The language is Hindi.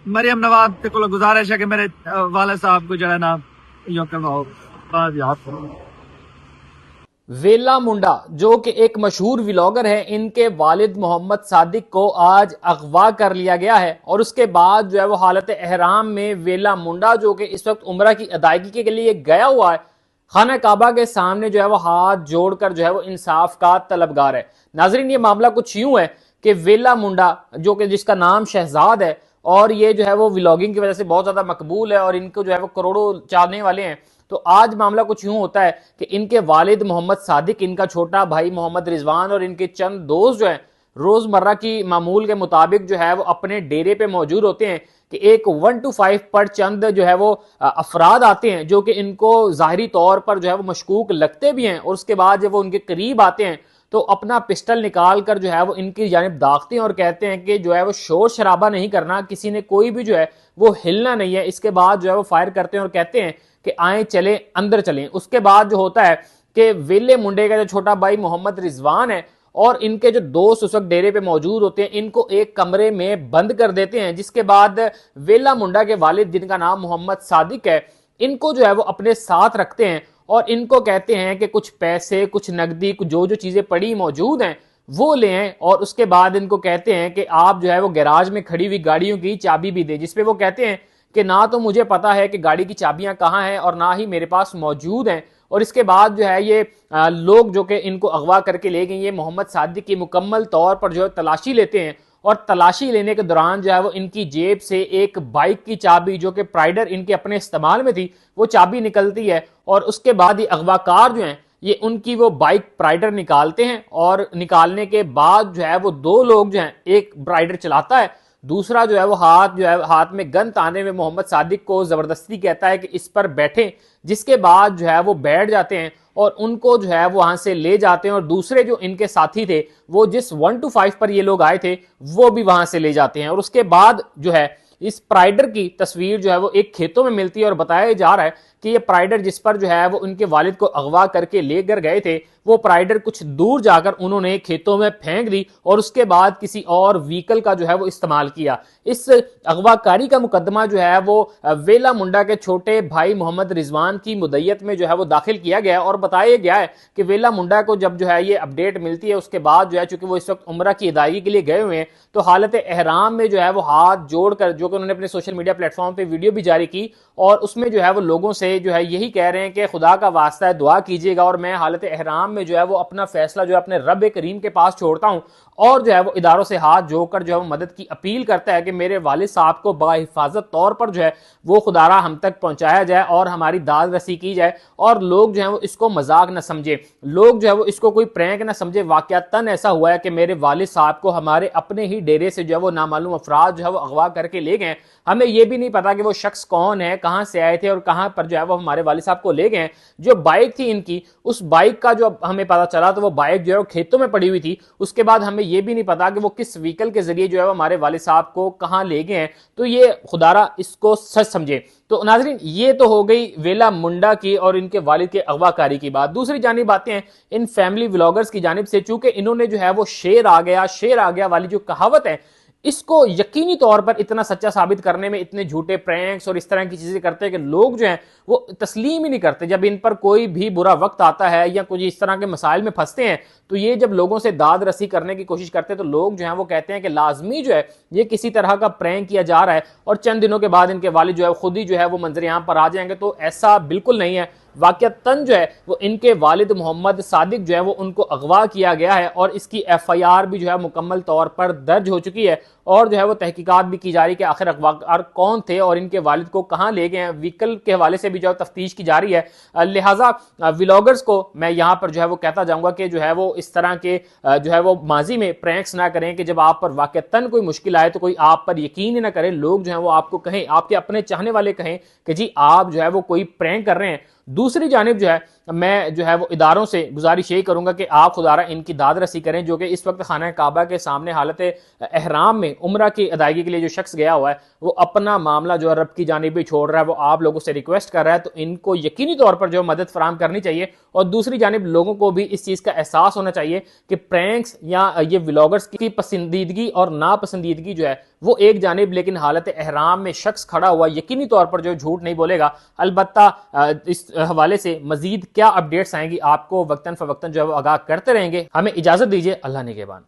मरियम नवाज ते कोल गुजारिश है कि मेरे वाले साहब को जो है ना यो करवाओ याद करो। वेला मुंडा जो कि एक मशहूर व्लॉगर है, इनके वालिद मोहम्मद सादिक को आज अगवा कर लिया गया है और उसके बाद जो है वो हालत एहराम में वेला मुंडा जो कि इस वक्त उम्रा की अदायगी के लिए गया हुआ है, खाना काबा के सामने जो है वो हाथ जोड़कर जो है वो इंसाफ का तलबगार है। नाजरीन, ये मामला कुछ यूं है कि वेला मुंडा जो कि जिसका नाम शहजाद है और ये जो है वो व्लॉगिंग की वजह से बहुत ज्यादा मकबूल है और इनको जो है वो करोड़ों चाहने वाले हैं। तो आज मामला कुछ यूं होता है कि इनके वालिद मोहम्मद सादिक, इनका छोटा भाई मोहम्मद रिजवान और इनके चंद दोस्त जो हैं रोजमर्रा की मामूल के मुताबिक जो है वो अपने डेरे पे मौजूद होते हैं कि एक 1 to 5 पर चंद जो है वो अफराद आते हैं जो कि इनको जाहिरी तौर पर जो है वो मशकूक लगते भी हैं और उसके बाद जब वो उनके करीब आते हैं तो अपना पिस्टल निकाल कर जो है वो इनकी जानिब दागते हैं और कहते हैं कि जो है वो शोर शराबा नहीं करना, किसी ने कोई भी जो है वो हिलना नहीं है। इसके बाद जो है वो फायर करते हैं और कहते हैं कि आए चले अंदर चलें। उसके बाद जो होता है कि वेले मुंडे का जो छोटा भाई मोहम्मद रिजवान है और इनके जो दोस्त उस वक्त डेरे पे मौजूद होते हैं, इनको एक कमरे में बंद कर देते हैं, जिसके बाद वेला मुंडा के वालिद जिनका नाम मोहम्मद सादिक है, इनको जो है वो अपने साथ रखते हैं और इनको कहते हैं कि कुछ पैसे, कुछ नकदी, कुछ जो जो चीजें पड़ी मौजूद हैं वो ले आए और उसके बाद इनको कहते हैं कि आप जो है वो गैराज में खड़ी हुई गाड़ियों की चाबी भी दें, जिसपे वो कहते हैं कि ना तो मुझे पता है कि गाड़ी की चाबियां कहाँ हैं और ना ही मेरे पास मौजूद हैं। और इसके बाद जो है ये लोग जो कि इनको अगवा करके ले गए, ये मोहम्मद सादिक की मुकम्मल तौर पर जो है तलाशी लेते हैं और तलाशी लेने के दौरान जो है वो इनकी जेब से एक बाइक की चाबी जो कि प्राइडर इनके अपने इस्तेमाल में थी वो चाबी निकलती है और उसके बाद ये अगवाकार जो हैं ये उनकी वो बाइक प्राइडर निकालते हैं और निकालने के बाद जो है वो दो लोग जो हैं, एक प्राइडर चलाता है, दूसरा जो है वो हाथ में गन ताने में मोहम्मद सादिक को जबरदस्ती कहता है कि इस पर बैठे, जिसके बाद जो है वो बैठ जाते हैं और उनको जो है वहां से ले जाते हैं और दूसरे जो इनके साथी थे वो जिस 1 to 5 पर ये लोग आए थे वो भी वहां से ले जाते हैं। और उसके बाद जो है इस प्राइडर की तस्वीर जो है वो एक खेतों में मिलती है और बताया जा रहा है कि ये प्राइडर जिस पर जो है वो उनके वालिद को अगवा करके लेकर गए थे वो प्राइडर कुछ दूर जाकर उन्होंने खेतों में फेंक दी और उसके बाद किसी और व्हीकल का जो है वो इस्तेमाल किया। इस अगवाकारी का मुकदमा जो है वो वेला मुंडा के छोटे भाई मोहम्मद रिजवान की मुद्दत में जो है वो दाखिल किया गया और बताया गया है कि वेला मुंडा को जब जो है ये अपडेट मिलती है उसके बाद जो है चूंकि वो इस वक्त उम्रा की अदायगी के लिए गए हुए हैं तो हालत एहराम में जो है वो हाथ जोड़कर जो कि उन्होंने अपने सोशल मीडिया प्लेटफॉर्म पे वीडियो भी जारी की और उसमें जो है वो लोगों से जो है यही कह रहे हैं कि खुदा का वास्ता है दुआ कीजिएगा और मैं हालत एहराम में जो है वो अपना फैसला जो है अपने रब करीम के पास छोड़ता हूं और जो है वो इदारों से हाथ जोड़कर जो है वो मदद की अपील करता है कि मेरे वालिद साहब को बाहिफाजत तौर पर जो है वो खुदारा हम तक पहुंचाया जाए और हमारी दाद रसी की जाए और लोग जो है वो इसको मजाक न समझे, लोग जो है वो इसको कोई प्रैंक न समझे। वाकयातन ऐसा हुआ है कि मेरे वालिद साहब को हमारे अपने ही डेरे से जो है वो नामालूम अफराद जो है वो अगवा करके ले गए। हमें यह भी नहीं पता कि वो शख्स कौन है, कहां से आए थे और कहां पर जो है वो हमारे वालिद साहब को ले गए। जो बाइक थी इनकी, उस बाइक का जो हमें पता चला तो वो बाइक जो है वो खेतों में पड़ी हुई थी। उसके बाद हमें यह भी नहीं पता कि वो किस व्हीकल के जरिए जो है वो हमारे वालिद साहब को कहां ले गए हैं। तो ये खुदारा इसको सच समझे। तो नाजरीन, ये तो हो गई वेला मुंडा की और इनके वालिद के अगवाकारी की बात। दूसरी जानिब बातें हैं इन फैमिली व्लॉगर्स की जानिब से, चूंकि इन्होंने जो है वो शेर आ गया वाली जो कहावत है इसको यकीनी तौर पर इतना सच्चा साबित करने में इतने झूठे प्रैंक्स और इस तरह की चीजें करते हैं कि लोग जो हैं वो तस्लीम ही नहीं करते। जब इन पर कोई भी बुरा वक्त आता है या कुछ इस तरह के मसाइल में फंसते हैं तो ये जब लोगों से दाद रसी करने की कोशिश करते हैं तो लोग जो हैं वो कहते हैं कि लाजमी जो है ये किसी तरह का प्रैंक किया जा रहा है और चंद दिनों के बाद इनके वालिद जो है खुद ही जो है वो मंजर यहाँ पर आ जाएंगे। तो ऐसा बिल्कुल नहीं है। वाकयातन जो है वो इनके वालिद मोहम्मद सादिक जो है वो उनको अगवा किया गया है और इसकी FIR भी जो है मुकम्मल तौर पर दर्ज हो चुकी है और जो है वो तहकीकात भी की जा रही है कि आखिर अगवाकार कौन थे और इनके वालिद को कहां ले गए हैं। व्हीकल के हवाले से भी जो है तफ्तीश की जा रही है। लिहाजा व्लॉगर्स को मैं यहां पर जो है वो कहता जाऊंगा कि जो है वो इस तरह के जो है वो माजी में प्रैंक्स ना करें कि जब आप पर वाकयातन कोई मुश्किल आए तो कोई आप पर यकीन ही ना करे। लोग जो है वो आपको कहें, आपके अपने चाहने वाले कहें कि जी आप जो है वो कोई प्रैंक कर रहे हैं। दूसरी जानिब जो है मैं जो है वो इदारों से गुजारिश यही करूंगा कि आप खुदारा इनकी दाद रसी करें, जो कि इस वक्त खाना काबा के सामने हालत एहराम में उम्रा की अदायगी के लिए जो शख्स गया हुआ है वो अपना मामला जो है रब की जानिब भी छोड़ रहा है, वो आप लोगों से रिक्वेस्ट कर रहा है, तो इनको यकीनी तौर पर जो मदद फराम करनी चाहिए। और दूसरी जानिब लोगों को भी इस चीज का एहसास होना चाहिए कि प्रैंक्स या ये व्लॉगर्स की पसंदीदगी और नापसंदीदगी जो है वो एक जानिब, लेकिन हालत एहराम में शख्स खड़ा हुआ यकीनी तौर पर जो झूठ नहीं बोलेगा। अलबत्ता इस हवाले से मजीद क्या अपडेट्स आएंगी आपको वक्तन फवक्तन जो है वो आगाह करते रहेंगे। हमें इजाजत दीजिए, अल्लाह निगहबान।